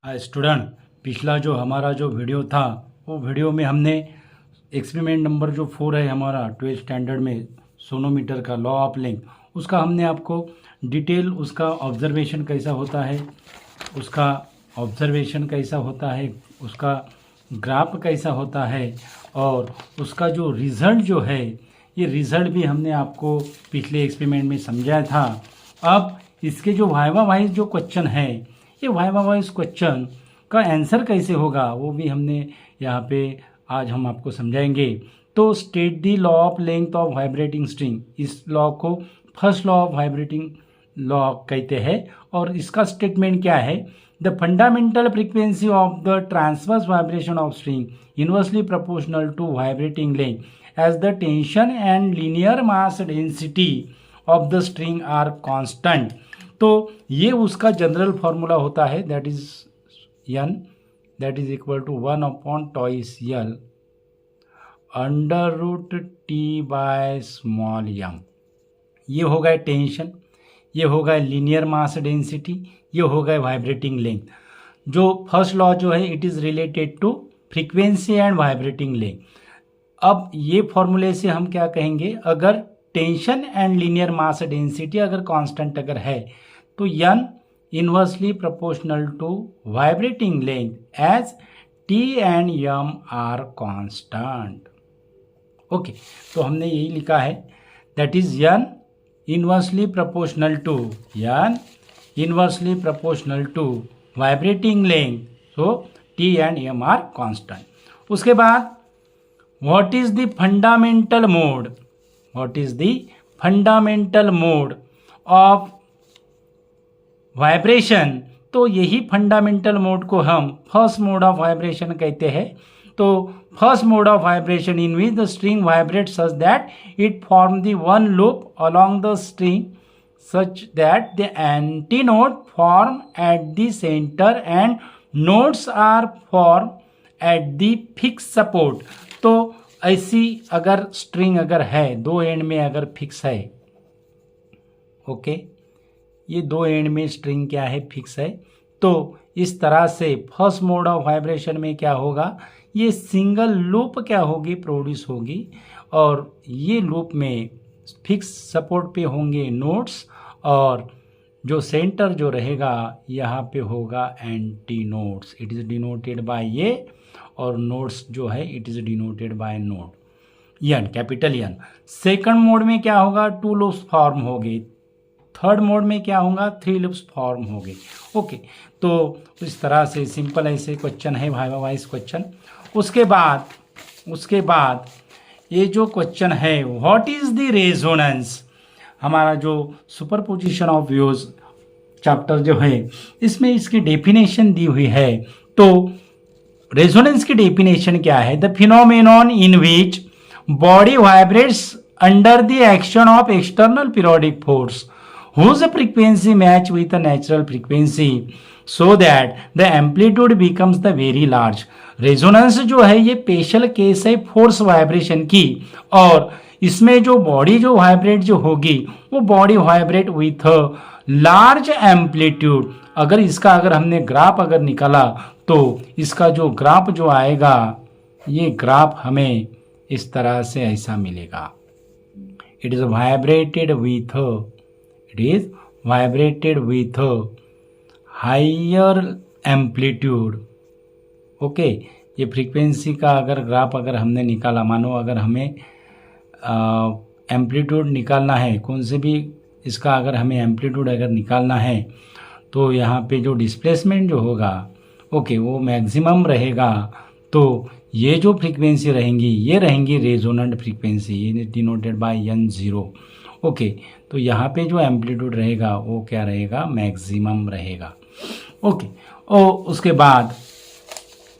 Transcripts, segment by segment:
Student, पिछला जो हमारा जो वीडियो था वो वीडियो में हमने एक्सपेरिमेंट नंबर जो 4 है हमारा 12th स्टैंडर्ड में सोनोमीटर का लॉ ऑफ लेंथ, उसका हमने आपको डिटेल उसका ऑब्जर्वेशन कैसा होता है, उसका ग्राफ कैसा होता है और उसका जो रिज़ल्ट जो है, ये रिज़ल्ट भी हमने आपको पिछले एक्सपेरिमेंट में समझाया था। अब इसके जो वाइवा वाइज जो क्वेश्चन है, ये वाइवा वाइज क्वेश्चन का आंसर कैसे होगा वो भी हमने यहाँ पे आज हम आपको समझाएंगे। तो state the law of length of vibrating string, इस लॉ को first law of vibrating law कहते हैं और इसका स्टेटमेंट क्या है? The fundamental frequency of the transverse vibration of string inversely proportional to vibrating length as the tension and linear mass density of the string are constant. तो ये उसका general formula होता है, that is n, that is equal to 1/2 L under root T by small m। ये होगा tension, ये होगा linear mass density, ये होगा वाइब्रेटिंग लेंथ। जो फर्स्ट लॉ जो है it is related to frequency and vibrating length. अब ये फॉर्मूले से हम क्या कहेंगे, अगर tension and linear mass density अगर कांस्टेंट अगर है तो n inversely proportional to vibrating length as t and m are constant. Okay, तो हमने यही लिखा है, that is n inversely proportional to vibrating length, so t and m are constant. उसके बाद what is the fundamental mode of vibration? तो यही fundamental mode को हम फर्स्ट मोड ऑफ वाइब्रेशन कहते हैं। तो first mode of vibration in which the string vibrate such that it form the one loop along the string such that the antinode form at the centre and nodes are form at the fix support. तो ऐसी अगर string अगर है, दो and में अगर fix है, okay, ये दो एंड में स्ट्रिंग क्या है, फिक्स है, तो इस तरह से फर्स्ट मोड ऑफ वाइब्रेशन में क्या होगा, ये सिंगल लूप क्या होगी, प्रोड्यूस होगी और ये लूप में फिक्स सपोर्ट पे होंगे नोड्स और जो सेंटर जो रहेगा यहाँ पे होगा anti nodes. It is denoted by ये और नोड्स जो है it is denoted by node n, capital N। Second mode में क्या होगा, 2 लूप्स फॉर्म हो गए। थर्ड मोड में क्या होगा, 3 लूप्स फॉर्म हो गए। ओके, तो इस तरह से सिंपल ऐसे क्वेश्चन है, वाइवा वाइज क्वेश्चन। उसके बाद ये जो क्वेश्चन है, व्हाट इज द रेजोनेंस, हमारा जो सुपरपोजिशन ऑफ व्यूज चैप्टर जो है इसमें इसकी डेफिनेशन दी हुई है। तो रेजोनेंस की डेफिनेशन क्या है? The phenomenon in which body vibrates under the action of external periodic force whose frequency match with the natural frequency so that the amplitude becomes the very large। Resonance जो है ये special case है force vibration की और इसमें जो body जो vibrate जो होगी वो body vibrate with large amplitude. अगर इसका अगर हमने ग्राफ अगर निकाला तो इसका जो ग्राफ जो आएगा, ये ग्राफ हमें इस तरह से ऐसा मिलेगा। It is vibrated with higher amplitude. Okay, ये फ्रीक्वेंसी का अगर ग्राफ अगर हमने निकाला, मानो अगर हमें एम्पलीट्यूड निकालना है, कौन से भी इसका अगर हमें एम्पलीट्यूड अगर निकालना है तो यहाँ पे जो डिस्प्लेसमेंट जो होगा, ओके, वो मैक्सिमम रहेगा। तो ये जो फ्रीक्वेंसी रहेंगी ये रहेंगी रेजोनेंट फ्रीक्वेंसी, ये डिनोटेड बाय n0। ओके, तो यहाँ पे जो एम्पलीट्यूड रहेगा वो क्या रहेगा, मैक्सिमम रहेगा। ओके, और उसके बाद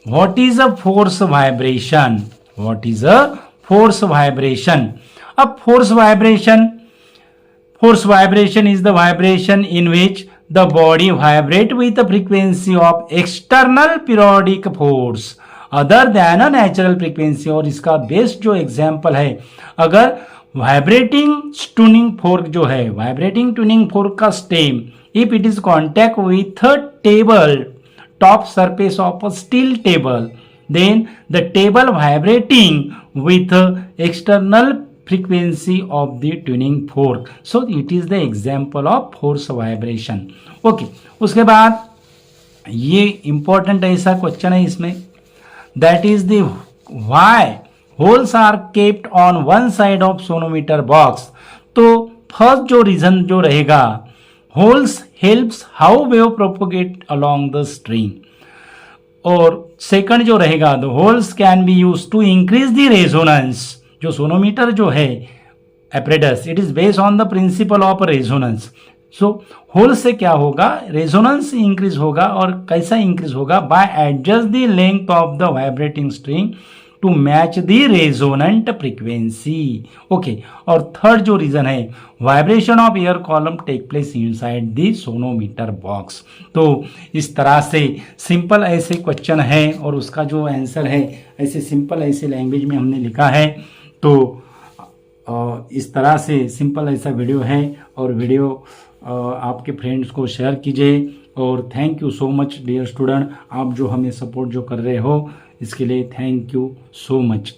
what is a force vibration? अब force vibration is the vibration in which the body vibrate with the frequency of external periodic force other than a natural frequency. और इसका बेस्ट जो एग्जाम्पल है, अगर वाइब्रेटिंग ट्यूनिंग फोर्क जो है, vibrating tuning fork का stem, if it is contact with table top surface of a steel table, then the table vibrating with external frequency of the tuning fork. So it is the example of force vibration. Okay, उसके बाद ये important ऐसा question है इसमें, that is the why holes are kept on one side of sonometer box. तो first जो reason जो रहेगा, holes helps how wave propagate along the string, और सेकंड जो रहेगा, the holes can be use to increase the resonance. जो sonometer जो है apparatus, it is based on the principle of resonance. So hole से क्या होगा, रेजोनेंस इंक्रीज होगा, और कैसा इंक्रीज होगा, by adjust the length of the vibrating string to match the resonant frequency. Okay, और थर्ड जो रीजन है, vibration of air column take place inside the sonometer box. तो इस तरह से सिंपल ऐसे क्वेश्चन है, और उसका जो आंसर है ऐसे सिंपल ऐसे लैंग्वेज में हमने लिखा है. तो इस तरह से सिंपल ऐसा वीडियो है, और वीडियो आपके फ्रेंड्स को शेयर कीजिए. और thank you so much dear student, आप जो हमें सपोर्ट जो कर रहे हो इसके लिए थैंक यू सो मच.